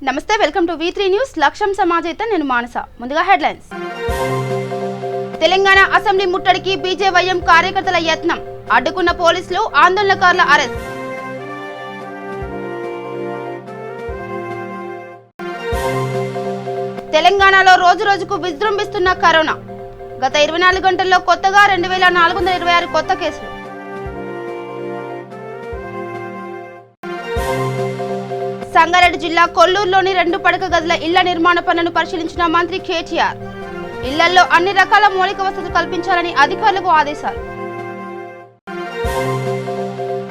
నమస్తే welcome to V3 news లక్ష్యం సమాజేత నేను మానస ముందుగా హెడ్లైన్స్ తెలంగాణ అసెంబ్లీ ముట్టడికి బీజేవైఎం కార్యకర్తల యత్నం అడ్డుకున్న పోలీసులు ఆందోళనకారుల అరెస్ట్ తెలంగాణలో రోజురోజుకు విజృంభిస్తున్న కరోనా గత 24 గంటల్లో కొత్తగా 2426 కొత్త కేసులు సంగారెడ్డి జిల్లా కొల్లూరులోని 2 పడక గదుల ఇళ్ల నిర్మాణ పనులను పరిశీలించిన మంత్రి కేటీఆర్ ఇళ్లలో అన్ని రకాల మౌలిక వసతులు కల్పించాలని అధికారులకు ఆదేశాలు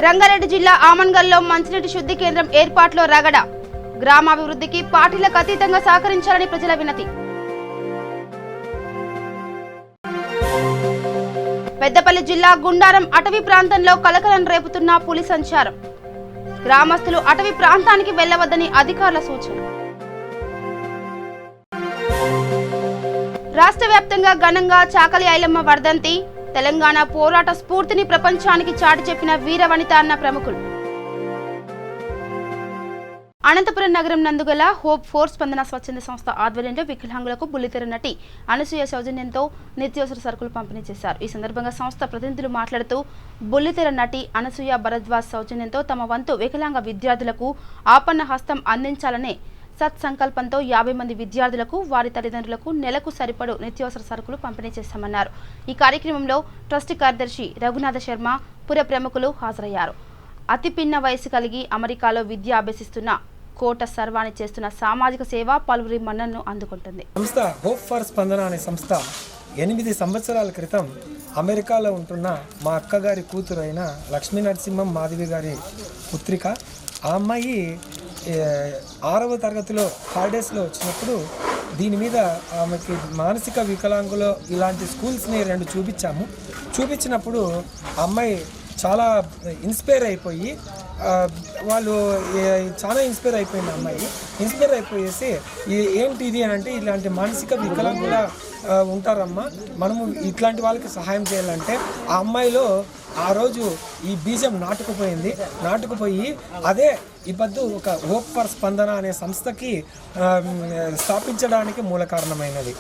రంగారెడ్డి జిల్లా ఆమన్గల్లో మంచినీటి శుద్ధి కేంద్రం ఏర్పాటులో రగడ గ్రామాభివృద్ధికి పార్టీలకు అతీతంగా సహకరించాలని ప్రజల వినతి పెద్దపల్లి జిల్లా గుండారం అటవీ ప్రాంతంలో కలకలం రేపుతున్న పులి సంచారం గ్రామస్తులు అటవీ ప్రాంతానికి వెళ్లవద్దని అధికారుల సూచన రాష్ట్ర వ్యాప్తంగా ఘనంగా చాకలి ఐలమ్మ వర్ధంతి తెలంగాణ పోరాట స్ఫూర్తిని ప్రపంచానికి చాటి చెప్పిన వీరవనిత అన్న ప్రముఖులు అనంతపురం నగరం నందుగల హోప్ ఫోర్ స్పందన స్వచ్ఛంద సంస్థ ఆధ్వర్యంలో వికలాంగులకు బుల్లితెర నటి అనసూయ సౌజన్యంతో నిత్యావసర సరుకులు పంపిణీ చేశారు. ఈ సందర్భంగా సంస్థ ప్రతినిధులు మాట్లాడుతూ బుల్లితెర నటి అనసూయ భరద్వాజ్ సౌజన్యంతో తమ వంతు వికలాంగ విద్యార్థులకు ఆపన్న హస్తం అందించాలనే సత్సంకల్పంతో 50 మంది విద్యార్థులకు వారి తల్లిదండ్రులకు నెలకు సరిపడు నిత్యావసర సరుకులు పంపిణీ చేశామన్నారు. ఈ కార్యక్రమంలో ట్రస్ట్ కార్యదర్శి రఘునాథ శర్మ పుర ప్రముఖులు హాజరయ్యారు. అతి పిన్న వయసు కలిగి అమెరికాలో విద్య అభ్యసిస్తున్న కోట సర్వాణి చేస్తున్న సామాజిక సేవ పలువురి మన్ననను అందుకుంటుంది. సంస్థ హోప్ ఫర్ స్పందన అనే సంస్థ 8 సంవత్సరాల క్రితం అమెరికాలో ఉంటున్న మా అక్కగారి కూతురు అయిన లక్ష్మీ నరసింహం మాధవి గారి పుత్రిక. ఆ అమ్మాయి 6వ తరగతిలో హాలిడేస్లో వచ్చినప్పుడు దీని మీద ఆమెకి మానసిక వికలాంగులో ఇలాంటి స్కూల్స్ని 2 చూపించినప్పుడు అమ్మాయి చాలా ఇన్స్పైర్ అయిపోయి వాళ్ళు చాలా ఇన్స్పైర్ అయిపోయింది. అమ్మాయి ఇన్స్పైర్ అయిపోయేసి ఏంటి ఇది అని అంటే ఇలాంటి మానసిక వికలాంగుల ఉంటారమ్మా, మనము ఇట్లాంటి వాళ్ళకి సహాయం చేయాలంటే ఆ అమ్మాయిలో ఆ రోజు ఈ బీజం నాటుకుపోయి అదే ఈ పొద్దు ఒక హోప్ ఫర్ స్పందన అనే సంస్థకి స్థాపించడానికి మూల కారణమైనది.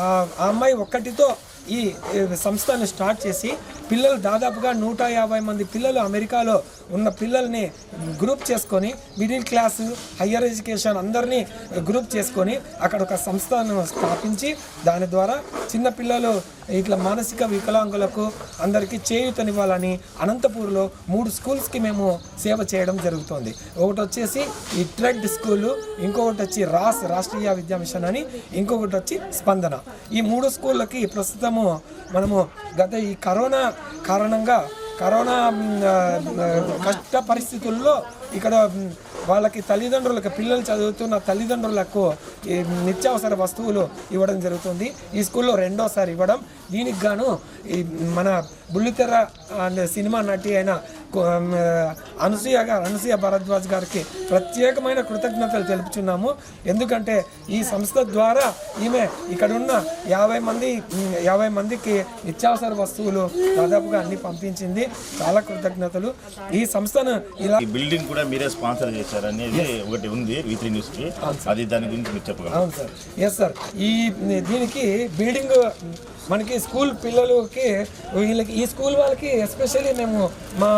ఆ అమ్మాయి ఒక్కటితో ఈ సంస్థను స్టార్ట్ చేసి పిల్లలు దాదాపుగా 150 మంది పిల్లలు అమెరికాలో ఉన్న పిల్లల్ని గ్రూప్ చేసుకొని మిడిల్ క్లాసు హయ్యర్ ఎడ్యుకేషన్ అందరినీ గ్రూప్ చేసుకొని అక్కడ ఒక సంస్థను స్థాపించి దాని ద్వారా చిన్న పిల్లలు ఇట్లా మానసిక వికలాంగులకు అందరికీ చేయూతనివ్వాలని అనంతపూర్లో 3 స్కూల్స్కి మేము సేవ చేయడం జరుగుతుంది. ఒకటి వచ్చేసి ఈ ట్రెడ్ స్కూలు, ఇంకొకటి వచ్చి రాష్ట్రీయ విద్యా మిషన్ అని, ఇంకొకటి వచ్చి స్పందన. ఈ 3 స్కూళ్ళకి ప్రస్తుతము మనము గత ఈ కరోనా కారణంగా కష్ట పరిస్థితుల్లో ఇక్కడ వాళ్ళకి తల్లిదండ్రులకు పిల్లలు చదువుతున్న తల్లిదండ్రులకు నిత్యావసర వస్తువులు ఇవ్వడం జరుగుతుంది. ఈ స్కూల్లో 2వసారి ఇవ్వడం. దీనికి గాను మన బుల్లితెర సినిమా నటి అయిన అనసూయ భరద్వాజ్ గారికి ప్రత్యేకమైన కృతజ్ఞతలు తెలుపుచున్నాము. ఎందుకంటే ఈ సంస్థ ద్వారా ఈమె ఇక్కడున్న 50 మందికి నిత్యావసర వస్తువులు దాదాపుగా అన్ని పంపించింది. చాలా కృతజ్ఞతలు. ఈ సంస్థను ఇలా బిల్డింగ్ కూడా మీరే స్పాన్సర్ చేశారు అనేది ఒకటి ఉంది V3 న్యూస్ కి, అది దాని గురించి మీరు చెప్పగలరు? అవును సార్. Yes sir. దీనికి బిల్డింగ్ మనకి స్కూల్ పిల్లలకి వీళ్ళకి ఈ స్కూల్ వాళ్ళకి ఎస్పెషల్లీ మేము మా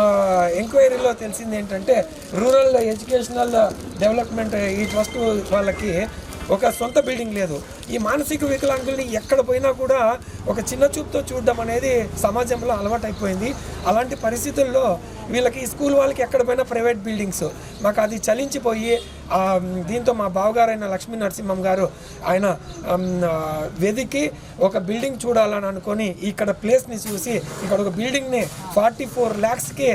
ఎంక్వైరీలో తెలిసింది ఏంటంటే రూరల్ ఎడ్యుకేషనల్ డెవలప్మెంట్ ఈ ట్రస్ట్ వాళ్ళకి ఒక సొంత బిల్డింగ్ లేదు. ఈ మానసిక వికలాంగుల్ని ఎక్కడ పోయినా కూడా ఒక చిన్న చూపుతో చూడడం అనేది సమాజంలో అలవాటైపోయింది. అలాంటి పరిస్థితుల్లో వీళ్ళకి ఈ స్కూల్ వాళ్ళకి ఎక్కడ పోయినా ప్రైవేట్ బిల్డింగ్స్. మాకు అది చలించిపోయి దీంతో మా బావగారైన లక్ష్మీ నరసింహం గారు ఆయన వెదికి ఒక బిల్డింగ్ చూడాలని అనుకొని ఇక్కడ ప్లేస్ని చూసి ఇక్కడ ఒక బిల్డింగ్ని 44 lakhsకి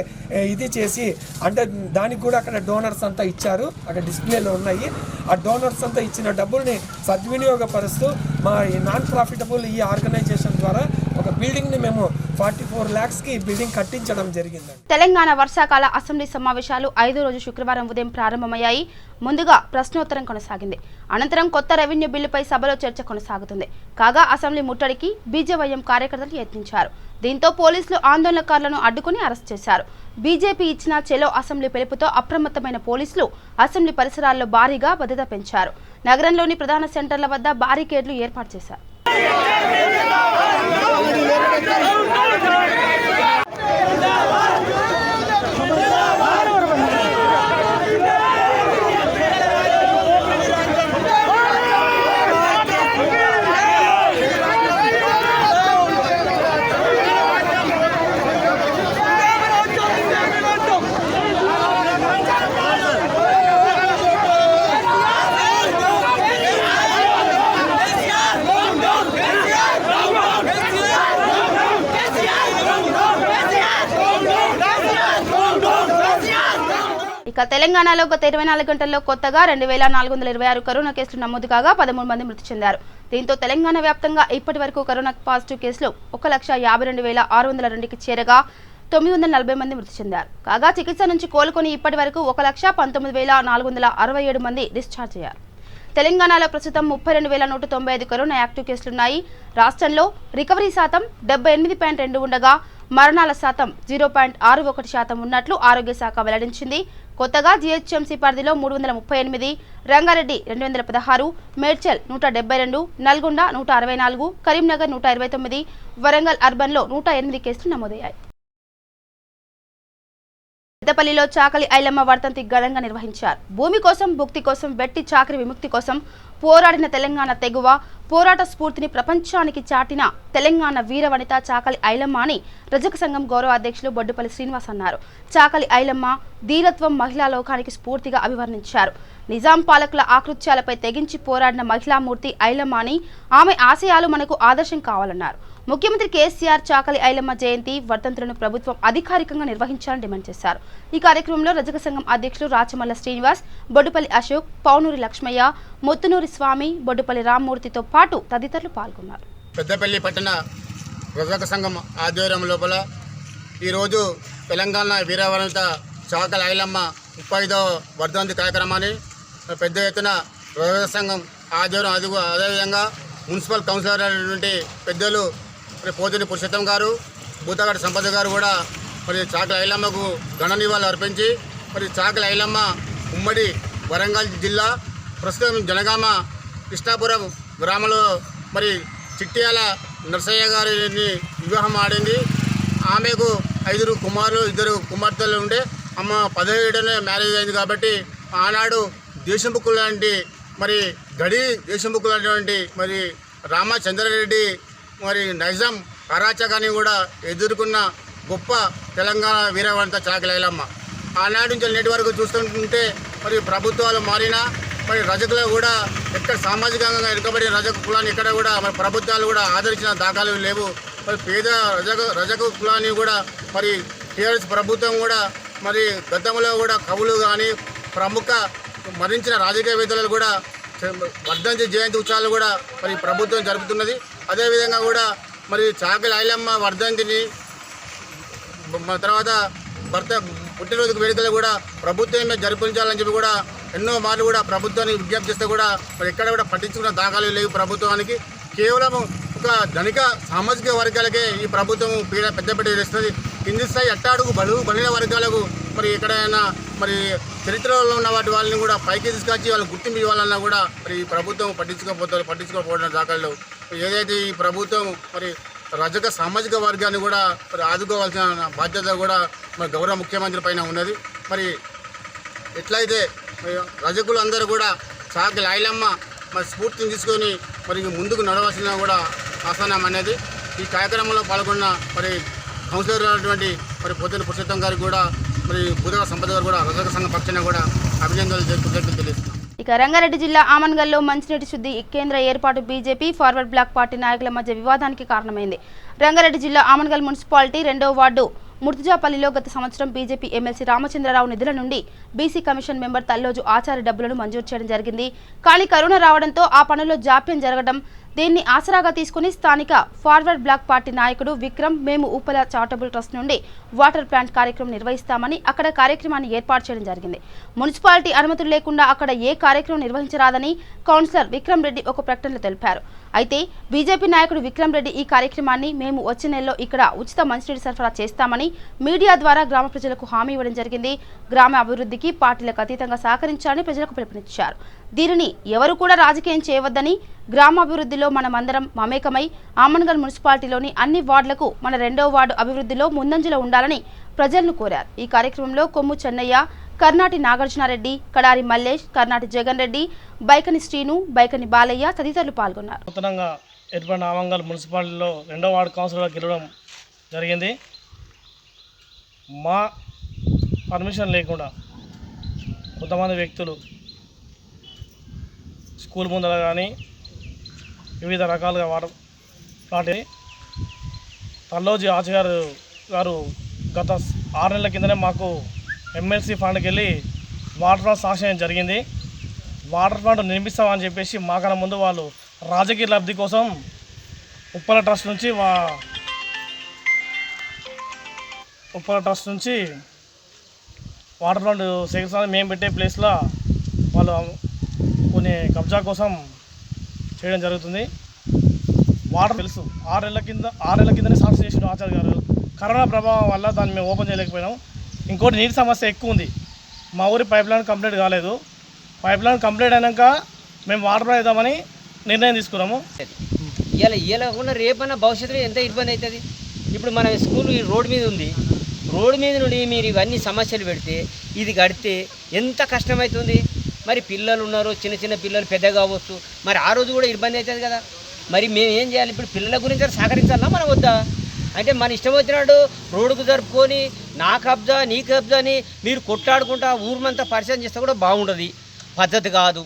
ఇది చేసి, అంటే దానికి కూడా అక్కడ డోనర్స్ అంతా ఇచ్చారు, అక్కడ డిస్ప్లేలో ఉన్నాయి. ఆ డోనర్స్ అంతా ఇచ్చిన డబ్బుల్ని సద్వినియోగపరుస్తూ మా ఈ నాన్ ప్రాఫిటబుల్ ఈ ఆర్గనైజేషన్ ద్వారా ఒక బిల్డింగ్ని మేము 44 lakhsకి బిల్డింగ్ కట్టించడం జరిగిందండి. తెలంగాణ వర్షాకాల అసెంబ్లీ సమావేశాలు 5వ రోజు శుక్రవారం ఉదయం ప్రారంభమయ్యాయి. ముందుగా ప్రశ్నోత్తరం కొనసాగింది. అనంతరం కొత్త రెవెన్యూ బిల్లుపై సభలో చర్చ కొనసాగుతుంది. కాగా అసెంబ్లీ ముట్టడికి బీజేవైఎం కార్యకర్తలు యత్నించారు. దీంతో పోలీసులు ఆందోళనకారులను అడ్డుకుని అరెస్ట్ చేశారు. బీజేపీ ఇచ్చిన చెలో అసెంబ్లీ పిలుపుతో అప్రమత్తమైన పోలీసులు అసెంబ్లీ పరిసరాల్లో భారీగా భద్రత పెంచారు. నగరంలోని ప్రధాన సెంటర్ల వద్ద బారికేడ్లు ఏర్పాటు చేశారు. ఇక తెలంగాణలో గత 24 గంటల్లో కొత్తగా 2426 కరోనా కేసులు నమోదు కాగా 13 మంది మృతి చెందారు. దీంతో తెలంగాణ వ్యాప్తంగా ఇప్పటి వరకు కరోనా పాజిటివ్ కేసులు 1,52,602కి చేరగా 940 మంది మృతి చెందారు. కాగా చికిత్స నుంచి కోలుకొని ఇప్పటి వరకు 1,19,467 మంది డిశ్చార్జ్ అయ్యారు. తెలంగాణలో ప్రస్తుతం 32,195 కరోనా యాక్టివ్ కేసులున్నాయి. రాష్ట్రంలో రికవరీ శాతం 78.2 ఉండగా మరణాల శాతం 0.61% ఉన్నట్లు ఆరోగ్య శాఖ వెల్లడించింది. కొత్తగా జీహెచ్ఎంసీ పరిధిలో 338, రంగారెడ్డి 216, మేడ్చల్ 172, నల్గొండ 164, కరీంనగర్ 129, వరంగల్ అర్బన్లో 108 కేసులు నమోదయ్యాయి. పెద్దపల్లిలో చాకలి ఐలమ్మ వర్ధంతి ఘనంగా నిర్వహించారు. భూమి కోసం, భుక్తి కోసం, వెట్టి చాకరి విముక్తి కోసం పోరాడిన తెలంగాణ తెగువ పోరాట స్ఫూర్తిని ప్రపంచానికి చాటిన తెలంగాణ వీరవనిత చాకలి ఐలమ్మ అని రజక సంఘం గౌరవ అధ్యక్షులు బొడ్డుపల్లి శ్రీనివాస్ అన్నారు. చాకలి ఐలమ్మ ధీరత్వం మహిళా లోకానికి స్ఫూర్తిగా అభివర్ణించారు. నిజాం పాలకుల ఆకృత్యాలపై తెగించి పోరాడిన మహిళామూర్తి ఐలమ్మ అని, ఆమె ఆశయాలు మనకు ఆదర్శం కావాలన్నారు. ముఖ్యమంత్రి కేసీఆర్ చాకలి ఐలమ్మ జయంతి వర్ధంతులను ప్రభుత్వం అధికారికంగా నిర్వహించాలని డిమాండ్ చేశారు. ఈ కార్యక్రమంలో రజక సంఘం అధ్యక్షులు రాచమల్ల శ్రీనివాస్, బొడ్డుపల్లి అశోక్, పౌనూరి లక్ష్మయ్య, ముత్తునూరి స్వామి, బొడ్డుపల్లి రామ్మూర్తితో పాటు తదితరులు పాల్గొన్నారు. పెద్దపల్లి పట్టణ రజక సంఘం ఆధ్వర్యం లోపల ఈరోజు తెలంగాణ వీరవనిత చాకలి ఐలమ్మ 35వ వర్ధంతి కార్యక్రమాన్ని పెద్ద ఎత్తున రజక సంఘం ఆధ్వర్యం అదేవిధంగా మున్సిపల్ కౌన్సిలర్ అయినటువంటి పెద్దలు పోతిని పురుషోత్తం గారు, బూతగాడి సంపద గారు కూడా మరి చాకలి ఐలమ్మకు ఘన నివాళులు అర్పించి మరి చాకలి ఐలమ్మ ఉమ్మడి వరంగల్ జిల్లా ప్రస్తుతం జనగామ కృష్ణాపురం గ్రామంలో మరి చిట్యాల నర్సయ్య గారిని వివాహం ఆడింది. ఆమెకు 5 కుమారులు 2 కుమార్తెలు ఉండే అమ్మ 17నే మ్యారేజ్ అయింది. కాబట్టి ఆనాడు దేశముఖు లాంటి మరి గడి దేశముఖు లాంటి మరి రామచంద్రారెడ్డి మరి నైజాం అరాచకాన్ని కూడా ఎదుర్కొన్న గొప్ప తెలంగాణ వీరవనిత చాకలి ఐలమ్మ. ఆనాటి నుంచి నేటి వరకు చూస్తుంటే మరి ప్రభుత్వాలు మారినా మరి రజకులు కూడా ఎక్కడ సామాజికంగా వెనుకబడిన రజక కులాన్ని ఎక్కడ కూడా మరి ప్రభుత్వాలు కూడా ఆదరించిన దాఖలు లేవు. మరి పేద రజక కులాన్ని కూడా మరి టీఆర్ఎస్ ప్రభుత్వం కూడా మరి గతంలో కూడా కవులు కానీ ప్రముఖ మరణించిన రాజకీయవేత్తలు కూడా వర్ధంతి జయంతి ఉత్సవాలు కూడా మరి ప్రభుత్వం జరుపుతున్నది. అదేవిధంగా కూడా మరి చాకలి ఐలమ్మ వర్ధంతిని తర్వాత భర్త పుట్టినరోజు వేడుకలు కూడా ప్రభుత్వమే జరిపించాలని చెప్పి కూడా ఎన్నో మార్లు కూడా ప్రభుత్వాన్ని విజ్ఞప్తి చేస్తే కూడా మరి ఎక్కడ కూడా పట్టించుకున్న దాఖలు లేవు. ప్రభుత్వానికి కేవలం ఒక ధనిక సామాజిక వర్గాలకే ఈ ప్రభుత్వం పెద్దపీట వేస్తుంది. కింది స్థాయి అట్టాడుగు బలిన వర్గాలకు మరి ఎక్కడైనా మరి చరిత్రలో ఉన్న వాళ్ళని కూడా పైకి తీసుకొచ్చి వాళ్ళు గుర్తింపు ఇవ్వాలన్నా కూడా మరి ఈ ప్రభుత్వం పట్టించుకోకపోవడం దాఖలు. ఏదైతే ఈ ప్రభుత్వం మరి రజక సామాజిక వర్గాన్ని కూడా మరి ఆదుకోవాల్సిన బాధ్యత కూడా మరి గౌరవ ముఖ్యమంత్రి పైన ఉన్నది. మరి ఎట్లయితే రజకులు అందరూ కూడా చాకలి ఐలమ్మ మరి స్ఫూర్తిని తీసుకొని మరి ముందుకు నడవాల్సిన కూడా ఆసనం అనేది. ఈ కార్యక్రమంలో పాల్గొన్న మరి కౌన్సిలర్ అయినటువంటి మరి పోతిని పురుషోత్తం గారికి కూడా మరి బూతగాడి సంపద గారు కూడా రజక సంఘం పక్షాన కూడా అభినందనలు తెలియజేస్తున్నాం. ఇక రంగారెడ్డి జిల్లా ఆమన్గల్లో మంచినీటి శుద్ధి కేంద్ర ఏర్పాటు బీజేపీ ఫార్వర్డ్ బ్లాక్ పార్టీ నాయకుల మధ్య వివాదానికి కారణమైంది. రంగారెడ్డి జిల్లా ఆమన్గల్ మున్సిపాలిటీ 2వ వార్డు ముర్తుజాపల్లిలో గత సంవత్సరం బీజేపీ ఎమ్మెల్సీ రామచంద్రరావు నిధుల నుండి బీసీ కమిషన్ మెంబర్ తల్లోజు ఆచార్య డబ్బులను మంజూరు చేయడం జరిగింది. కానీ కరోనా రావడంతో ఆ పనుల్లో జాప్యం జరగడం దీన్ని ఆసరాగా తీసుకుని స్థానిక ఫార్వర్డ్ బ్లాక్ పార్టీ నాయకుడు విక్రమ్ మేము ఉప్పల చారిటబుల్ ట్రస్ట్ నుండి వాటర్ ప్లాంట్ కార్యక్రమం నిర్వహిస్తామని అక్కడ కార్యక్రమాన్ని ఏర్పాటు చేయడం జరిగింది. మున్సిపాలిటీ అనుమతులు లేకుండా అక్కడ ఏ కార్యక్రమం నిర్వహించరాదని కౌన్సిలర్ విక్రమ్ రెడ్డి ఒక ప్రకటనలో తెలిపారు. అయితే బీజేపీ నాయకుడు విక్రమ్ రెడ్డి ఈ కార్యక్రమాన్ని మేము వచ్చే నెలలో ఇక్కడ ఉచిత మంచినీటి సరఫరా చేస్తామని మీడియా ద్వారా గ్రామ ప్రజలకు హామీ ఇవ్వడం జరిగింది. గ్రామ అభివృద్ధికి పార్టీలకు అతీతంగా సహకరించాలని ప్రజలకు పిలుపునిచ్చారు. దీనిని ఎవరు కూడా రాజకీయం చేయవద్దని, గ్రామాభివృద్ధిలో మనమందరం మమేకమై ఆమన్గల్ మున్సిపాలిటీలోని అన్ని వార్డులకు మన 2వ వార్డు అభివృద్ధిలో ముందంజలో ఉండాలని ప్రజలను కోరారు. ఈ కార్యక్రమంలో కొమ్ము చెన్నయ్య, కర్నాటి నాగార్జునారెడ్డి, కడారి మల్లేష్, కర్నాటి జగన్ రెడ్డి, బైకని శ్రీను, బైకని బాలయ్య తదితరులు పాల్గొన్నారు. నూతనంగా ఏర్పడిన ఆమంగల్ మున్సిపాలిటీలో 2వ వార్డు కౌన్సిలర్గా గెలవడం జరిగింది. మా పర్మిషన్ లేకుండా కొంతమంది వ్యక్తులు స్కూల్ ముందర కానీ వివిధ రకాలుగా వాటి తల్లోజీ ఆచార్య గారు గత 6 నెలల కిందనే మాకు ఎమ్మెల్సీ ఫండ్కి వెళ్ళి వాటర్ ప్లాంట్ శాంక్షన్ జరిగింది. వాటర్ ప్లాంట్ నిర్మిస్తామని చెప్పేసి మాకన్నా ముందు వాళ్ళు రాజకీయ లబ్ధి కోసం ఉప్పల ట్రస్ట్ నుంచి వాటర్ ప్లాంట్ సేకరిస్తామని మేము పెట్టే ప్లేస్లో వాళ్ళు కొన్ని కబ్జా కోసం చేయడం జరుగుతుంది. వాటర్ తెలుసు 6 నెలల కిందనే శాంక్షన్ చేసిన ఆచార్య గారు కరోనా ప్రభావం వల్ల దాన్ని మేము ఓపెన్ చేయలేకపోయినాం. ఇంకోటి నీటి సమస్య ఎక్కువ ఉంది. మా ఊరి పైప్ లైన్ కంప్లీట్ కాలేదు. పైప్ లైన్ కంప్లీట్ అయినాక మేము వాటర్ ప్లాంట్ వేద్దామని నిర్ణయం తీసుకున్నాము. ఇలా ఉన్న రేపన్నా భవిష్యత్తులో ఎంత ఇబ్బంది అవుతుంది. ఇప్పుడు మన స్కూల్ రోడ్డు మీద ఉంది. రోడ్డు మీద నుండి మీరు ఇవన్నీ సమస్యలు పెడితే ఇది కడితే ఎంత కష్టమవుతుంది. మరి పిల్లలు ఉన్నారు, చిన్న పిల్లలు పెద్ద కావచ్చు. మరి ఆ రోజు కూడా ఇబ్బంది అవుతుంది కదా. మరి మేము ఏం చేయాలి? ఇప్పుడు పిల్లల గురించి సహకరించాలా మనం వద్దా? అంటే మన ఇష్టం వచ్చినట్టు రోడ్డుకు జరుపుకొని నా కబ్జా నీ కబ్జా అని మీరు కొట్లాడుకుంటా ఊరిమంతా పరిచయం చేస్తే కూడా బాగుంటుంది. పద్ధతి కాదు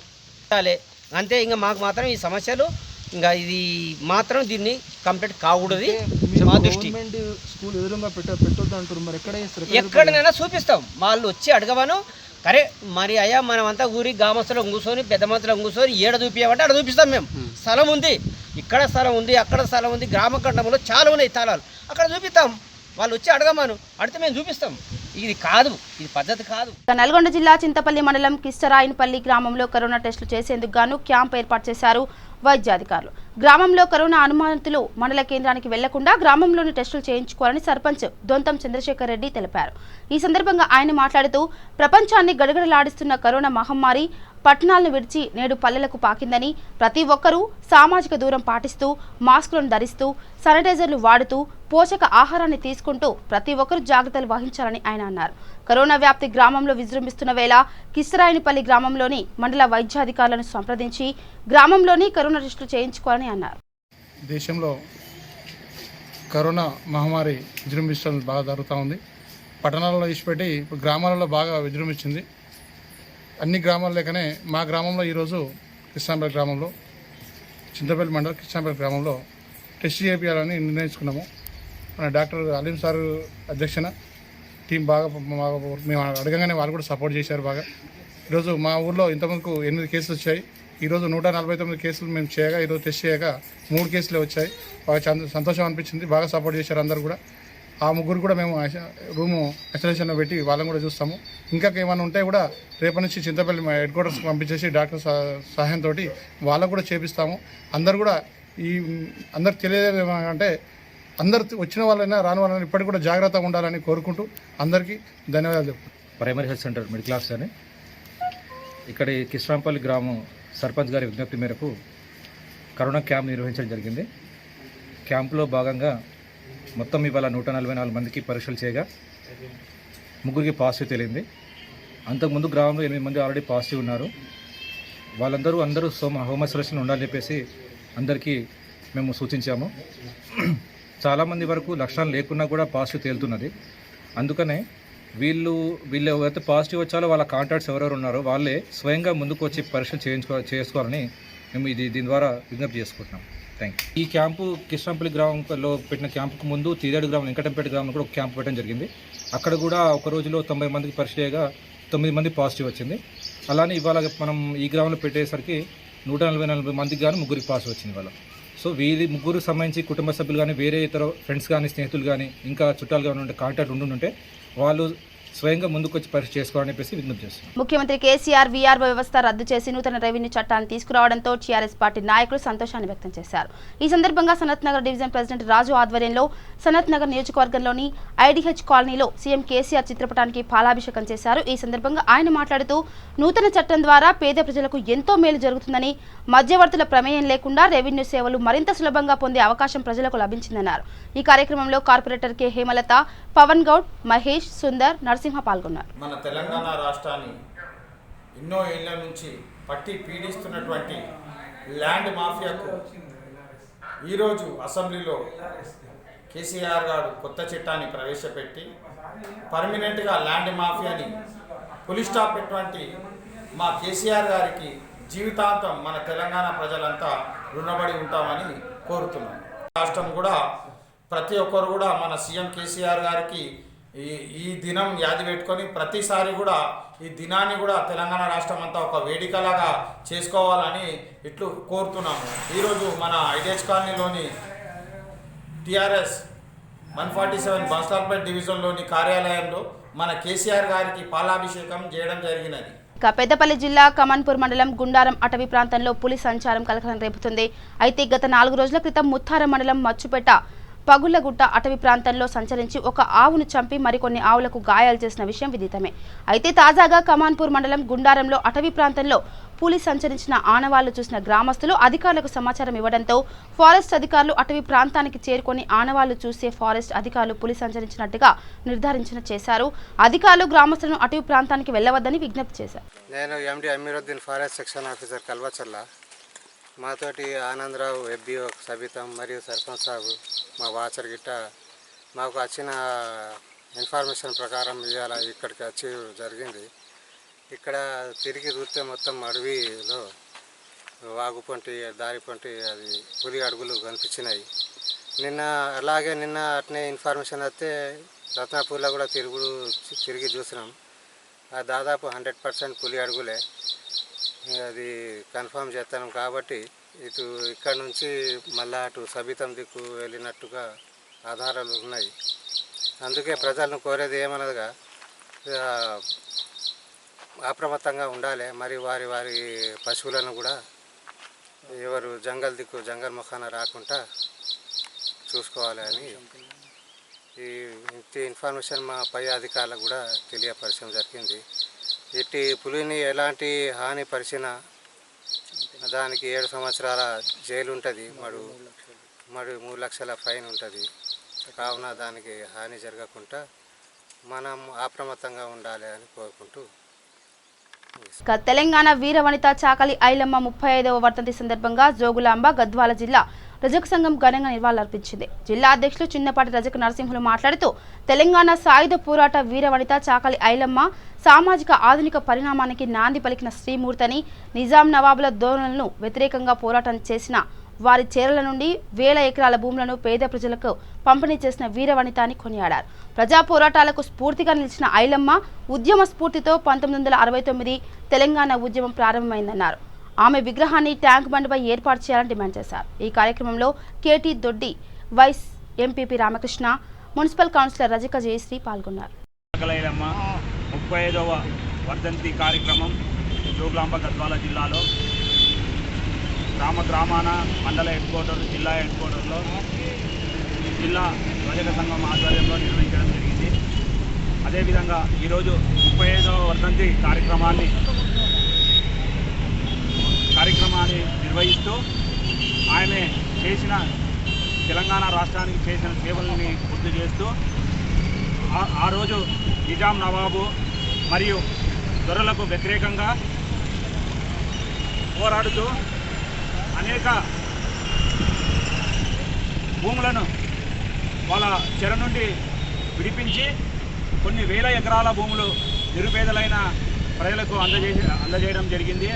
అంతే. ఇంకా మాకు మాత్రం ఈ సమస్యలు ఇంకా ఇది మాత్రం దీన్ని కంప్లీట్ కాకూడదు మా దృష్టి. స్కూల్ ఎదురుగా పెట్టొద్దు అంటారు. మరి ఎక్కడైనా చూపిస్తాం. వాళ్ళు వచ్చి అడగవను కరే మరి అయ్యా మనమంతా ఊరి గ్రామస్తులం కూర్చొని పెద్ద మంత్రులం కూర్చొని ఏడ చూపించమంటే అక్కడ చూపిస్తాం. మేము స్థలం ఉంది, ఇక్కడ స్థలం ఉంది, అక్కడ స్థలం ఉంది, గ్రామ కంఠంలో చాలా ఉన్నాయి స్థలాలు, అక్కడ చూపిస్తాం. వాళ్ళు వచ్చి అడగమను, అడిగితే మేము చూపిస్తాం. ఇది కాదు, ఇది పద్ధతి కాదు. నల్గొండ జిల్లా చింతపల్లి మండలం కిష్టరాయనపల్లి గ్రామంలో కరోనా టెస్టులు చేసేందుకు గాను క్యాంప్ ఏర్పాటు చేశారు వైద్యాధికారులు. గ్రామంలో కరోనా అనుమానితులు మండల కేంద్రానికి వెళ్లకుండా గ్రామంలోని టెస్టులు చేయించుకోవాలని సర్పంచ్ దొంతం చంద్రశేఖర్ రెడ్డి తెలిపారు. ఈ సందర్భంగా ఆయన మాట్లాడుతూ ప్రపంచాన్ని గడగడలాడిస్తున్న కరోనా మహమ్మారి పట్టణాలను విడిచి నేడు పల్లెలకు పాకిందని, ప్రతి ఒక్కరూ సామాజిక దూరం పాటిస్తూ మాస్కులను ధరిస్తూ శానిటైజర్లు వాడుతూ పోషక ఆహారాన్ని తీసుకుంటూ ప్రతి ఒక్కరూ జాగ్రత్తలు వహించాలని ఆయన అన్నారు. కరోనా వ్యాప్తి గ్రామంలో విజృంభిస్తున్న వేళ కిష్టరాయనపల్లి గ్రామంలోని మండల వైద్యాధికారులను సంప్రదించి గ్రామంలోని కరోనా టెస్టులు చేయించుకోవాలని అన్నారు. దేశంలో కరోనా మహమ్మారి విజృంభించడం బాగా జరుగుతూ ఉంది. పట్టణాలలో ఇచ్చిపెట్టి ఇప్పుడు గ్రామాలలో బాగా విజృంభించింది. అన్ని గ్రామాల లేకనే మా గ్రామంలో ఈరోజు కృష్ణాంపల్లి గ్రామంలో చింతపల్లి మండలం కృష్ణాంపల్లి గ్రామంలో టెస్ట్ చేయాలని నిర్ణయించుకున్నాము. మన డాక్టర్ అలీం సార్ అధ్యక్షన టీం బాగా మేము అడగగానే వాళ్ళు కూడా సపోర్ట్ చేశారు బాగా. ఈరోజు మా ఊర్లో ఇంతమందికి 8 కేసులు వచ్చాయి. ఈరోజు 149 కేసులు మేము చేయగా ఈరోజు టెస్ట్ చేయగా 3 కేసులే వచ్చాయి. బాగా సంతోషం అనిపించింది. బాగా సపోర్ట్ చేశారు అందరు కూడా. ఆ ముగ్గురు కూడా మేము రూము ఐసోలేషన్లో పెట్టి వాళ్ళని కూడా చూస్తాము. ఇంకా ఏమైనా ఉంటే కూడా రేపటి నుంచి చింతపల్లి హెడ్ క్వార్టర్స్కి పంపించేసి డాక్టర్ సహాయంతో వాళ్ళకు కూడా చేపిస్తాము. అందరు కూడా అందరికి తెలియదు ఏమంటే అందరు వచ్చిన వాళ్ళైనా రాని వాళ్ళైనా ఇప్పటికి కూడా జాగ్రత్తగా ఉండాలని కోరుకుంటూ అందరికీ ధన్యవాదాలు చెప్తాను. Primary health centre middle class అని ఇక్కడ కిష్రాంపల్లి గ్రామం సర్పంచ్ గారి విజ్ఞప్తి మేరకు కరోనా క్యాంప్ నిర్వహించడం జరిగింది. క్యాంపులో భాగంగా మొత్తం ఇవాళ 144 మందికి పరీక్షలు చేయగా 3 పాజిటివ్ తేలింది. అంతకుముందు గ్రామంలో 8 మంది ఆల్రెడీ పాజిటివ్ ఉన్నారు. వాళ్ళందరూ హోమ్ ఐసోలేషన్ ఉండాలని చెప్పేసి అందరికీ మేము సూచించాము. చాలామంది వరకు లక్షణాలు లేకున్నా కూడా పాజిటివ్ తేలుతున్నది. అందుకనే వీళ్ళు ఎవరైతే పాజిటివ్ వచ్చారో వాళ్ళ కాంటాక్ట్స్ ఎవరెవరు ఉన్నారో వాళ్ళే స్వయంగా ముందుకు వచ్చి పరీక్షలు చేసుకోవాలని మేము దీని ద్వారా విజ్ఞప్తి చేసుకుంటున్నాం. Thank you. ఈ క్యాంపు కిష్ణంపల్లి గ్రామంలో పెట్టిన క్యాంపుకు ముందు తీరేడు గ్రామం వెంకటంపేట గ్రామంలో కూడా ఒక క్యాంపు పెట్టడం జరిగింది. అక్కడ కూడా ఒక రోజులో 90 మందికి పరీక్ష చేయగా 9 మంది పాజిటివ్ వచ్చింది. అలానే ఇవాళ మనం ఈ గ్రామంలో పెట్టేసరికి 144 మందికి గాను 3 పాజిటివ్ వచ్చింది. ఇవాళ సో వీరి ముగ్గురు సంబంధించి కుటుంబ సభ్యులు కానీ వేరే ఇతర ఫ్రెండ్స్ కానీ స్నేహితులు కానీ ఇంకా చుట్టాలు కానీ ఉంటే కాంటాక్ట్ ఉండుంటే వాళ్ళు స్వయంగా ముందుకు వచ్చి పరీక్ష చేసుకోవాలని చెప్పేసి విజ్ఞప్తి చేస్తున్నారు. ముఖ్యమంత్రి కేసీఆర్ వీఆర్ఓ వ్యవస్థ రద్దు చేసి నూతన రెవెన్యూ చట్టాన్ని తీసుకురావడంతో టీఆర్ఎస్ పార్టీ నాయకులు సంతోషాన్ని వ్యక్తం చేశారు. ఈ సందర్భంగా సనత్ నగర్ డివిజన్ ప్రెసిడెంట్ రాజు ఆధ్వర్యంలో సనత్ నగర్ నియోజకవర్గంలోని ఐడిహెచ్ కాలనీలో సీఎం కేసీఆర్ చిత్రపటానికి పాలాభిషేకం చేశారు. ఈ సందర్భంగా ఆయన మాట్లాడుతూ నూతన చట్టం ద్వారా పేద ప్రజలకు ఎంతో మేలు జరుగుతుందని, మధ్యవర్తుల ప్రమేయం లేకుండా రెవెన్యూ సేవలు మరింత సులభంగా పొందే అవకాశం ప్రజలకు లభించిందన్నారు. ఈ కార్యక్రమంలో కార్పొరేటర్ కె హేమలత, పవన్ గౌడ్, మహేష్, సుందర్, నరసింహ పాల్గొన్నారు. మన తెలంగాణ రాష్ట్రాన్ని ఎన్నో ఏళ్ల నుంచి పట్టి పీడిస్తున్నటువంటి ల్యాండ్ మాఫియాకు ఈరోజు అసెంబ్లీలో కేసీఆర్ గారు కొత్త చట్టాన్ని ప్రవేశపెట్టి పర్మనెంట్గా ల్యాండ్ మాఫియాని ఫుల్ స్టాప్ పెట్టినటువంటి మా కేసీఆర్ గారికి జీవితాంతం మన తెలంగాణ ప్రజలంతా రుణపడి ఉంటామని కోరుతున్నాం. రాష్ట్రం కూడా ప్రతి ఒక్కరు కూడా మన సీఎం కేసీఆర్ గారికి ఈ దినం యాది పెట్టుకొని ప్రతిసారి కూడా ఈ దినాన్ని కూడా తెలంగాణ రాష్ట్రం అంతా ఒక వేదికలాగా చేసుకోవాలని ఇట్లు కోరుతున్నాము. ఈరోజు మన ఐడిహెచ్ కాలనీలోని టీఆర్ఎస్ 147 బన్సార్పేట్ డివిజన్లోని కార్యాలయంలో మన కేసీఆర్ గారికి పాలాభిషేకం చేయడం జరిగినది. పెద్దపల్లి జిల్లా కమన్పూర్ మండలం గుండారం అటవీ ప్రాంతంలో పులి సంచారం కలకలం రేపుతుంది. అయితే గత 4 రోజుల క్రితం ముత్తారం మండలం మచ్చుపేట పగుళ్లగుట్ట అటవీ ప్రాంతంలో సంచరించి ఒక ఆవును చంపి మరికొన్ని ఆవులకు గాయాలు చేసిన విషయం విదితమే. అయితే తాజాగా కమాన్పూర్ మండలం గుండారంలో అటవీ ప్రాంతంలో పులి సంచరించిన ఆనవాళ్లు చూసిన గ్రామస్తులు అధికారులకు సమాచారం ఇవ్వడంతో ఫారెస్ట్ అధికారులు అటవీ ప్రాంతానికి చేరుకొని ఆనవాళ్లు చూసే ఫారెస్ట్ అధికారులు పులి సంచరించినట్టుగా నిర్ధారించిన చేశారు. అధికారులు గ్రామస్తులను అటవీ ప్రాంతానికి వెళ్లవద్దని విజ్ఞప్తి చేశారు. నేను ఎండి Amiruddin forest section officer Kalvacharla. మాతోటి ఆనందరావు, ఎఫ్బిఓ సబితం మరియు సర్పంచ్ సాబు, మా వాచర్ గిట్ట మాకు వచ్చిన ఇన్ఫర్మేషన్ ప్రకారం ఇవాళ ఇక్కడికి వచ్చి జరిగింది. ఇక్కడ తిరిగి చూస్తే మొత్తం అడవిలో వాగు పొంటి, దారి పొంటి అది పులి అడుగులు కనిపించినాయి. నిన్న అట్నే ఇన్ఫర్మేషన్ వస్తే రత్నాపూర్లో కూడా తిరిగి చూసినాం. దాదాపు 100% పులి అడుగులే. అది కన్ఫర్మ్ చేస్తాను కాబట్టి ఇక్కడ నుంచి మళ్ళా అటు సబితం దిక్కు వెళ్ళినట్టుగా ఆధారాలు ఉన్నాయి. అందుకే ప్రజలను కోరేది ఏమనగా అప్రమత్తంగా ఉండాలి. మరి వారి పశువులను కూడా ఎవరు జంగల్ ముఖాన రాకుండా చూసుకోవాలి అని ఈ ఇన్ఫర్మేషన్ మా పై అధికారులకు కూడా తెలియపరచడం జరిగింది. ఇట్టి పులిని ఎలాంటి హాని పరిచినా దానికి 7 సంవత్సరాల జైలు ఉంటుంది, మరి 3 లక్షల ఫైన్ ఉంటుంది. కావున దానికి హాని జరగకుండా మనం అప్రమత్తంగా ఉండాలి అని కోరుకుంటూ. తెలంగాణ వీరవనిత చాకలి ఐలమ్మ 35వ వర్ధంతి సందర్భంగా జోగులాంబ గద్వాల జిల్లా రజక సంఘం ఘనంగా నివాళులర్పించింది. జిల్లా అధ్యక్షులు చిన్నపాటి రజక నరసింహులు మాట్లాడుతూ తెలంగాణ సాయుధ పోరాట వీరవనిత చాకలి ఐలమ్మ సామాజిక ఆధునిక పరిణామానికి నాంది పలికిన శ్రీమూర్తిని, నిజాం నవాబుల ధోరణులను వ్యతిరేకంగా పోరాటం చేసిన వారి చేరల నుండి వేల ఎకరాల భూములను పేద ప్రజలకు పంపిణీ చేసిన వీరవనిత అని కొనియాడారు. ప్రజా పోరాటాలకు స్ఫూర్తిగా నిలిచిన ఐలమ్మ ఉద్యమ స్ఫూర్తితో 1969 తెలంగాణ ఉద్యమం ప్రారంభమైందన్నారు. ఆమె విగ్రహాన్ని ట్యాంక్ బండ్పై ఏర్పాటు చేయాలని డిమాండ్ చేశారు. ఈ కార్యక్రమంలో KT Doddi, vice MPP Ramakrishna, municipal councillor Rajika Jayashree పాల్గొన్నారు. 35వ వర్ధంతి కార్యక్రమం జోగులాంబ గద్వాల జిల్లాలో గ్రామాన మండల హెడ్ క్వార్టర్, జిల్లా హెడ్ క్వార్టర్లో జిల్లా రజక సంఘం ఆధ్వర్యంలో నిర్వహించడం జరిగింది. అదేవిధంగా ఈరోజు 35వ వర్ధంతి కార్యక్రమాన్ని నిర్వహిస్తూ ఆమె చేసిన తెలంగాణ రాష్ట్రానికి చేసిన సేవల్ని గుర్తు చేస్తూ ఆ రోజు నిజాం నవాబు మరియు దొరలకు వ్యతిరేకంగా పోరాడుతూ అనేక భూములను వాళ్ళ చెర నుండి విడిపించి కొన్ని వేల ఎకరాల భూములు నిరుపేదలైన ప్రజలకు అందజేయడం జరిగింది.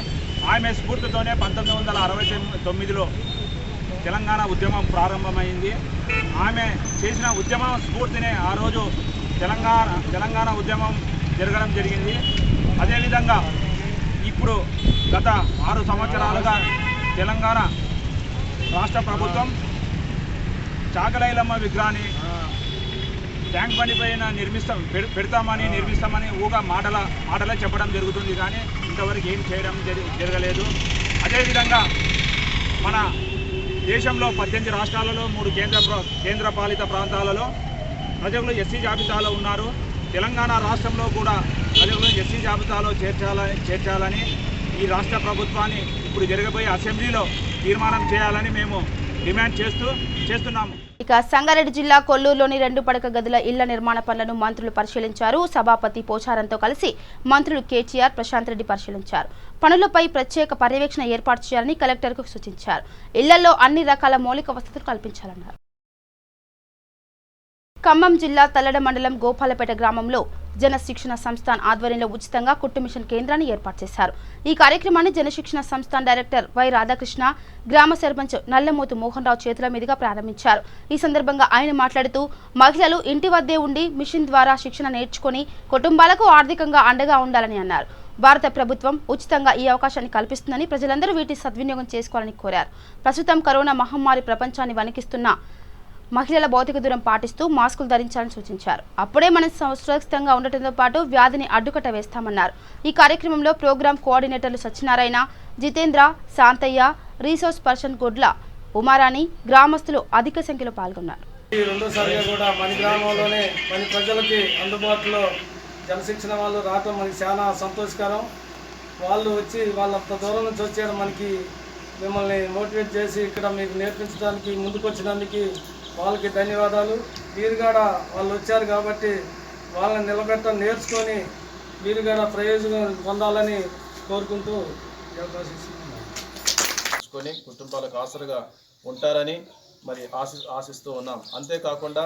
ఆమె స్ఫూర్తితోనే 1969లో తెలంగాణ ఉద్యమం ప్రారంభమైంది. ఆమె చేసిన ఉద్యమ స్ఫూర్తినే ఆ రోజు తెలంగాణ ఉద్యమం జరగడం జరిగింది. అదేవిధంగా ఇప్పుడు గత 6 సంవత్సరాలుగా తెలంగాణ రాష్ట్ర ప్రభుత్వం చాకలైలమ్మ విగ్రహాన్ని ట్యాంక్ బండి పైన నిర్మిస్తామని ఊగా మాటలే చెప్పడం జరుగుతుంది, కానీ ఇంతవరకు ఏం చేయడం జరగలేదు. అదేవిధంగా మన దేశంలో 18 రాష్ట్రాలలో 3 కేంద్ర పాలిత ప్రాంతాలలో ప్రజలు ఎస్సీ జాబితాలో ఉన్నారు. తెలంగాణ రాష్ట్రంలో కూడా ప్రజలు ఎస్సీ జాబితాలో చేర్చాలని ఈ రాష్ట్ర ప్రభుత్వాన్ని ఇప్పుడు జరగబోయే అసెంబ్లీలో తీర్మానం చేయాలని మేము డిమాండ్ చేస్తున్నాము. ఇక సంగారెడ్డి జిల్లా కొల్లూరులోని 2 పడక గదుల ఇళ్ల నిర్మాణ పనులను మంత్రులు పరిశీలించారు. సభాపతి పోచారంతో కలిసి మంత్రులు కేటీఆర్, ప్రశాంత్ రెడ్డి పరిశీలించారు. పనులపై ప్రత్యేక పర్యవేక్షణ ఏర్పాటు చేయాలని కలెక్టర్కు సూచించారు. ఇళ్లలో అన్ని రకాల మౌలిక వసతులు కల్పించాలన్నారు. ఖమ్మం జిల్లా తల్లడ మండలం గోపాలపేట గ్రామంలో జనశిక్షణ సంస్థాన్ ఆధ్వర్యంలో ఉచితంగా కుట్టు మిషన్ కేంద్రాన్ని ఏర్పాటు చేశారు. ఈ కార్యక్రమాన్ని జనశిక్షణ సంస్థాన్ డైరెక్టర్ వై రాధాకృష్ణ, గ్రామ సర్పంచ్ నల్లమోతు మోహన్ రావు చేతుల మీదుగా ప్రారంభించారు. ఈ సందర్భంగా ఆయన మాట్లాడుతూ మహిళలు ఇంటి వద్దే ఉండి మిషన్ ద్వారా శిక్షణ నేర్చుకుని కుటుంబాలకు ఆర్థికంగా అండగా ఉండాలని అన్నారు. భారత ప్రభుత్వం ఉచితంగా ఈ అవకాశాన్ని కల్పిస్తుందని ప్రజలందరూ వీటి సద్వినియోగం చేసుకోవాలని కోరారు. ప్రస్తుతం కరోనా మహమ్మారి ప్రపంచాన్ని వణికిస్తున్న మహిళల భౌతిక దూరం పాటిస్తూ మాస్కులు ధరించాలని సూచించారు. అప్పుడే మనం సురక్షితంగా ఉండటంతో పాటు వ్యాధిని అడ్డుకట్ట వేస్తామన్నారు. ఈ కార్యక్రమంలో ప్రోగ్రాం కోఆర్డినేటర్లు సత్యనారాయణ, జితేంద్ర, శాంతయ్య, రీసోర్స్ పర్సన్ గొడ్ల ఉమారాణి, గ్రామస్తులు అధిక సంఖ్యలో పాల్గొన్నారు. రెండోసారిగా కూడా మన గ్రామంలోనే మన ప్రజలకి అందుబాటులో జనశిక్షణ వాళ్ళు రావటం మనకి చాలా సంతోషకరం. వాళ్ళు వచ్చి వాళ్ళంత దూరం నుంచి వచ్చారు, మనకి మిమ్మల్ని మోటివేట్ చేసి ఇక్కడ మీకు నేర్పించడానికి ముందుకు వచ్చినందుకు వాళ్ళకి ధన్యవాదాలు. మీరు కూడా వాళ్ళు వచ్చారు కాబట్టి వాళ్ళని నేర్చుకొని మీరు కూడా ప్రయోజనం పొందాలని కోరుకుంటూ కుటుంబాలకు ఆసరగా ఉంటారని మరి ఆశిస్తూ ఉన్నాం. అంతేకాకుండా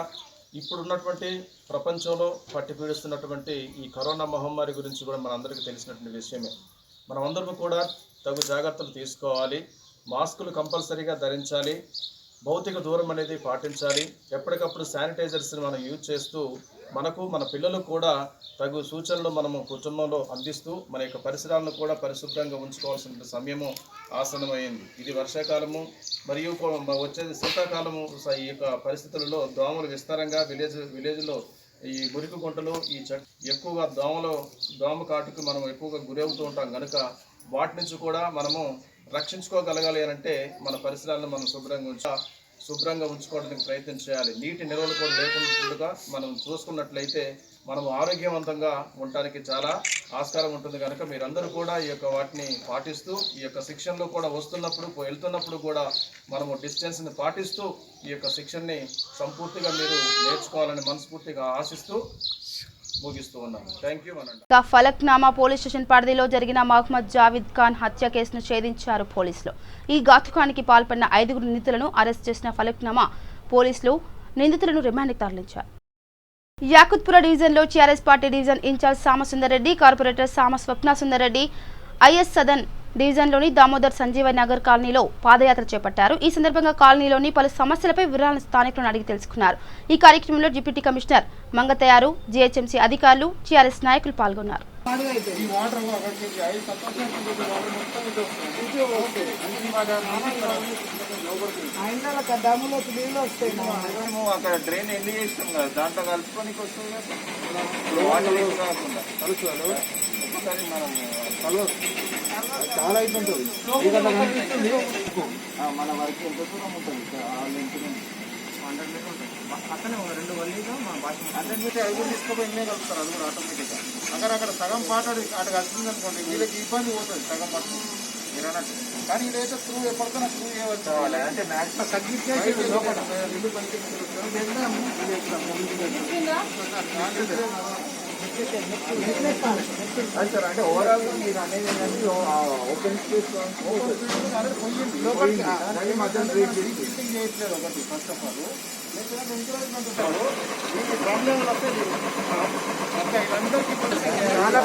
ఇప్పుడున్నటువంటి ప్రపంచంలో పట్టి పీడిస్తున్నటువంటి ఈ కరోనా మహమ్మారి గురించి కూడా మనందరికీ తెలిసినటువంటి విషయమే. మనమందరం కూడా తగు జాగ్రత్తలు తీసుకోవాలి. మాస్కులు కంపల్సరీగా ధరించాలి. భౌతిక దూరం అనేది పాటించాలి. ఎప్పటికప్పుడు శానిటైజర్స్ని మనం యూజ్ చేస్తూ మనకు మన పిల్లలకు కూడా తగు సూచనలు మనము కుటుంబంలో అందిస్తూ మన యొక్క పరిసరాలను కూడా పరిశుభ్రంగా ఉంచుకోవాల్సిన సమయము ఆసన్నమైంది. ఇది వర్షాకాలము మరియు వచ్చేది శీతాకాలము. ఈ యొక్క పరిస్థితులలో దోమలు విస్తారంగా విలేజ్లో ఈ మురికి గుంటలు ఈ ఎక్కువగా దోమ కాటుకు మనం ఎక్కువగా గురవుతూ ఉంటాం కనుక వాటి నుంచి కూడా మనము రక్షించుకోగలగాలి అంటే మన పరిసరాలను మనం శుభ్రంగా ఉంచుకోవడానికి ప్రయత్నం చేయాలి. నీటి నిల్వలు కూడా లేకుండా మనం చూసుకున్నట్లయితే మనము ఆరోగ్యవంతంగా ఉండటానికి చాలా ఆస్కారం ఉంటుంది. కనుక మీరందరూ కూడా ఈ యొక్క వాటిని పాటిస్తూ ఈ యొక్క శిక్షణలో కూడా వెళ్తున్నప్పుడు కూడా మనము డిస్టెన్స్ని పాటిస్తూ ఈ యొక్క శిక్షణని సంపూర్తిగా మీరు నేర్చుకోవాలని మనస్ఫూర్తిగా ఆశిస్తూ ముగిస్తూ ఉన్నాను. Thank you. Falaknuma police station పరిధిలో జరిగిన మహమ్మద్ జావీద్ ఖాన్ హత్య కేసును ఛేదించారు పోలీసులు. ఈ ఘాతుకానికి పాల్పడిన 5 నిందితులను అరెస్ట్ చేసిన ఫలక్నామా పోలీసులు నిందితులను రిమాండ్కి తరలించారు. యాకుత్పుర డివిజన్లో TRS party division in-charge Samasundar Reddy, corporator Sama Swapna Sundar Reddy IS Sadan డివిజన్లోని దామోదర్ సంజీవ నగర్ కాలనీలో పాదయాత్ర చేపట్టారు. ఈ సందర్భంగా కాలనీలోని పలు సమస్యలపై వివరాలను స్థానికులను అడిగి తెలుసుకున్నారు. ఈ కార్యక్రమంలో డిప్యూటీ కమిషనర్ మంగతయారు, జీహెచ్ఎంసీ అధికారులు, టీఆర్ఎస్ నాయకులు పాల్గొన్నారు. అక్కడ డ్రైన్ ఎండ్ చేస్తాం కదా, దాంట్లో కలుపుకొని ఒకసారి మనం చాలా అవుతుంది. మన వరకు ఎంత దూరం ఉంటుంది? 100 మీటర్ ఉంటుంది. అక్కడే 2 వల్లీగా మన భాష 100 మీటర్ అవి కూడా తీసుకుపోయి ఇన్నే కలుపుతారు. అది కూడా ఆటోమేటిక్గా అక్కడ సగం పాట అటు కలిసింది అనుకోండి, వీళ్ళకి ఇబ్బంది పోతుంది సగం పాట మీరు అన్నట్టు. కానీ ఇదైతే త్రూ ఎప్పటికైనా త్రూ చేయవచ్చు. అంటే మ్యాక్సిమం తగ్గించే సార్. అంటే ఓవరాల్ మీరు అనేది ఏంటంటే ఓపెన్ స్పేస్ మధ్య చేయట్లేదు ఒకటి. ఫస్ట్ ఆఫ్ ఆల్ ఎంకరేజ్మెంట్ ఉంటాడు. ఈ ప్రాబ్లం వస్తుంది చాలా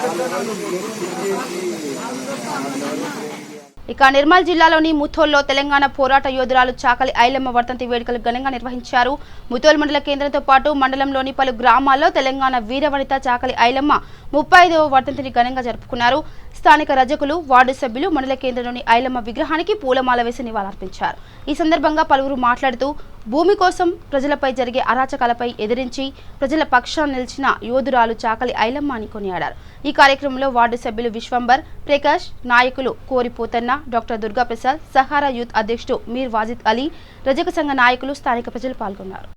ఇక నిర్మల్ జిల్లాలోని ముథోల్లో తెలంగాణ పోరాట యోధురాలు చాకలి ఐలమ్మ వర్ధంతి వేడుకలు ఘనంగా నిర్వహించారు. ముథోల్ మండల కేంద్రంతో పాటు మండలంలోని పలు గ్రామాల్లో తెలంగాణ వీరవనిత చాకలి ఐలమ్మ 35వ వర్ధంతిని ఘనంగా జరుపుకున్నారు. స్థానిక రజకులు, వార్డు సభ్యులు మండల కేంద్రంలోని ఐలమ్మ విగ్రహానికి పూలమాల వేసి నివాళులర్పించారు. ఈ సందర్భంగా పలువురు మాట్లాడుతూ భూమి కోసం ప్రజలపై జరిగే అరాచకాలపై ఎదిరించి ప్రజల పక్షాన నిలిచిన యోధురాలు చాకలి ఐలమ్మ అని కొనియాడారు. ఈ కార్యక్రమంలో వార్డు సభ్యులు విశ్వంబర్, ప్రకాష్, నాయకులు కోరిపోతన్న, డాక్టర్ దుర్గాప్రసాద్, సహారా యూత్ అధ్యక్షుడు మీర్ వాజిద్ అలీ, రజక సంఘ నాయకులు, స్థానిక ప్రజలు పాల్గొన్నారు.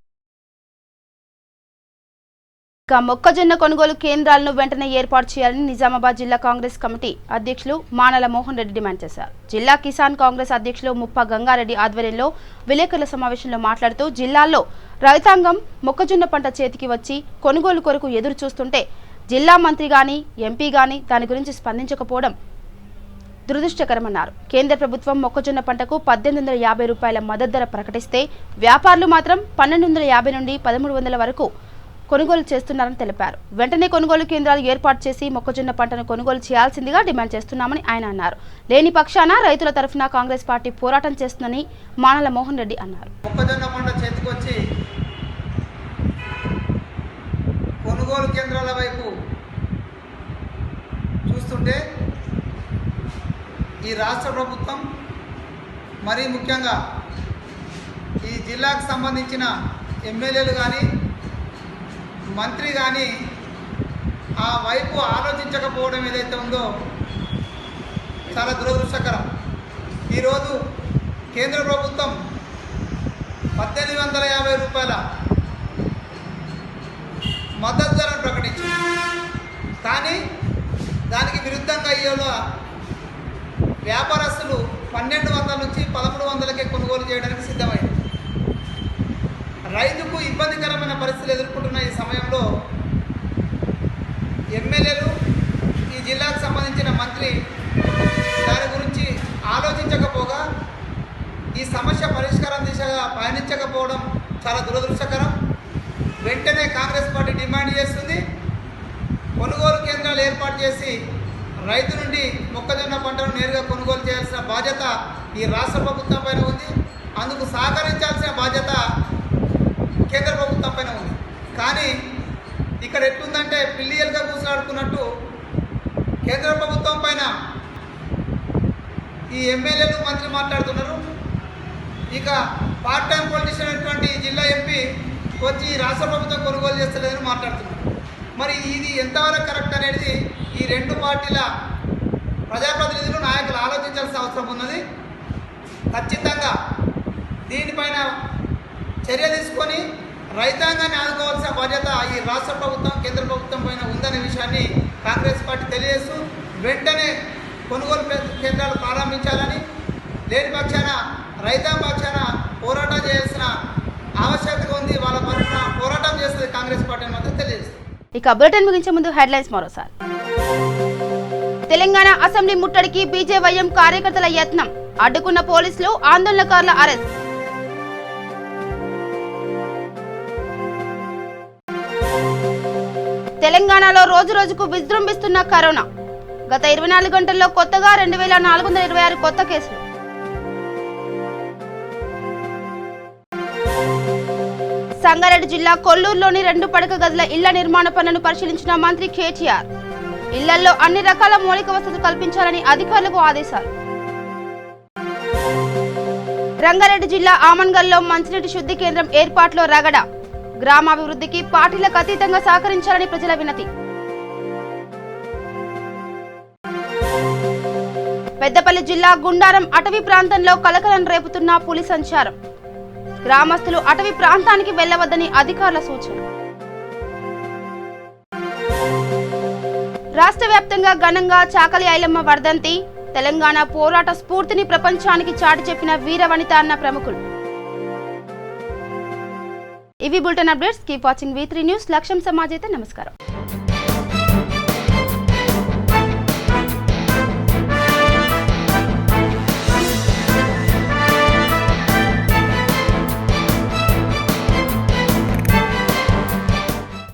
మొక్కజొన్న కొనుగోలు కేంద్రాలను వెంటనే ఏర్పాటు చేయాలని నిజామాబాద్ జిల్లా కాంగ్రెస్ కమిటీ అధ్యక్షులు మానల మోహన్ రెడ్డి డిమాండ్ చేశారు. జిల్లా కిసాన్ కాంగ్రెస్ అధ్యక్షులు ముప్ప గంగారెడ్డి ఆధ్వర్యంలో విలేకరుల సమావేశంలో మాట్లాడుతూ జిల్లాల్లో రైతాంగం మొక్కజొన్న పంట చేతికి వచ్చి కొనుగోలు కొరకు ఎదురు చూస్తుంటే జిల్లా మంత్రి గాని ఎంపీ గాని దాని గురించి స్పందించకపోవడం దురదృష్టకరమన్నారు. కేంద్ర ప్రభుత్వం మొక్కజొన్న పంటకు 1850 రూపాయల మద్దతు ధర ప్రకటిస్తే వ్యాపారులు మాత్రం 1250 నుండి 1300 వరకు కొనుగోలు చేస్తున్నారని తెలిపారు. వెంటనే కొనుగోలు కేంద్రాలు ఏర్పాటు చేసి మొక్కజొన్న పంటను కొనుగోలు చేయాల్సిందిగా డిమాండ్ చేస్తున్నామని ఆయన అన్నారు. లేని పక్షాన రైతుల తరఫున కాంగ్రెస్ పార్టీ పోరాటం చేస్తుందని మానల మోహన్ రెడ్డి అన్నారు. మొక్కజొన్న పంట చేతికొచ్చి కొనుగోలు కేంద్రాల వైపు చూస్తుంటే ఈ రాష్ట్ర ప్రభుత్వం మరీ ముఖ్యంగా ఈ జిల్లాకు సంబంధించిన ఎమ్మెల్యేలు కానీ మంత్రి కానీ ఆ వైపు ఆలోచించకపోవడం ఏదైతే ఉందో చాలా దురదృష్టకరం. ఈరోజు కేంద్ర ప్రభుత్వం 1850 రూపాయల మద్దతు ధరను ప్రకటించింది. కానీ దానికి విరుద్ధంగా ఇవాళ వ్యాపారస్తులు 1200 నుంచి 1300కే కొనుగోలు చేయడానికి సిద్ధమైంది. రైతుకు ఇబ్బందికరమైన పరిస్థితులు ఎదుర్కొంటున్న ఈ సమయంలో ఎమ్మెల్యేలు, ఈ జిల్లాకు సంబంధించిన మంత్రి దాని గురించి ఆలోచించకపోగా ఈ సమస్య పరిష్కారం దిశగా పయనించకపోవడం చాలా దురదృష్టకరం. వెంటనే కాంగ్రెస్ పార్టీ డిమాండ్ చేస్తుంది, కొనుగోలు కేంద్రాలు ఏర్పాటు చేసి రైతు నుండి మొక్కజొన్న పంటను నేరుగా కొనుగోలు చేయాల్సిన బాధ్యత ఈ రాష్ట్ర ప్రభుత్వం పైన ఉంది. అందుకు సహకరించాల్సిన బాధ్యత కేంద్ర ప్రభుత్వం పైన ఉంది. కానీ ఇక్కడ ఎట్లుందంటే పిల్లియలుగా కూర్చులాడుకున్నట్టు కేంద్ర ప్రభుత్వం పైన ఈ ఎమ్మెల్యేలు, మంత్రి మాట్లాడుతున్నారు. ఇక పార్ట్ టైం పొలిటీషియన్ అయినటువంటి జిల్లా ఎంపీ వచ్చి రాష్ట్ర ప్రభుత్వం కొనుగోలు చేస్తలేదని మాట్లాడుతున్నారు. మరి ఇది ఎంతవరకు కరెక్ట్ అనేది ఈ రెండు పార్టీల ప్రజాప్రతినిధులు, నాయకులు ఆలోచించాల్సిన అవసరం ఉన్నది. ఖచ్చితంగా దీనిపైన చర్య తీసుకొని రైతాంగాన్ని ఆదుకోవాల్సిన బాధ్యత ఈ రాష్ట్ర ప్రభుత్వం, కేంద్ర ప్రభుత్వం పైన ఉందనే విషయాన్ని కాంగ్రెస్ పార్టీ తెలియజేస్తూ వెంటనే కొనుగోలు కేంద్రాలు ప్రారంభించాలని, లేని పక్షాన రైతాంగ పక్షాన పోరాటం చేయాల్సిన ఆవశ్యకత ఉంది. వాళ్ళ పక్షాన పోరాటం చేస్తుంది కాంగ్రెస్ పార్టీ మాత్రం తెలియజేస్తుంది. ఇక బులెటిన్ ముగించే ముందు హెడ్లైన్స్ మరోసారి. తెలంగాణ అసెంబ్లీ ముట్టడికి బీజేవైఎం కార్యకర్తల యత్నం, అడ్డుకున్న పోలీసులు, ఆందోళనకారుల అరెస్ట్. తెలంగాణలో రోజు రోజుకు విజృంభిస్తున్న కరోనా, గత 24 గంటల్లో కొత్తగా 2426 కొత్త కేసులు. సంగారెడ్డి జిల్లా కొల్లూరులోని 2 పడక గదుల ఇళ్ల నిర్మాణ పనులను పరిశీలించిన మంత్రి కేటీఆర్. ఇళ్లలో అన్ని రకాల మౌలిక వసతులు కల్పించాలని అధికారులకు ఆదేశాలు. రంగారెడ్డి జిల్లా ఆమన్గల్లో మంచినీటి శుద్ధి కేంద్రం ఏర్పాటులో రగడ, గ్రామాభివృద్ధికి పార్టీలకు అతీతంగా సహకరించాలని ప్రజల వినతి. పెద్దపల్లి జిల్లా గుండారం అటవీ ప్రాంతంలో కలకలం రేపుతున్న పులి సంచారం, గ్రామస్తులు అటవీ ప్రాంతానికి వెళ్లవద్దని అధికారుల సూచన. రాష్ట్ర వ్యాప్తంగా ఘనంగా చాకలి ఐలమ్మ వర్ధంతి, తెలంగాణ పోరాట స్ఫూర్తిని ప్రపంచానికి చాటి చెప్పిన వీరవనిత అన్న ప్రముఖులు. ఇవి bulletin updates. Keep watching V3 news. లక్ష్యం సమాజ్ అయితే నమస్కారం.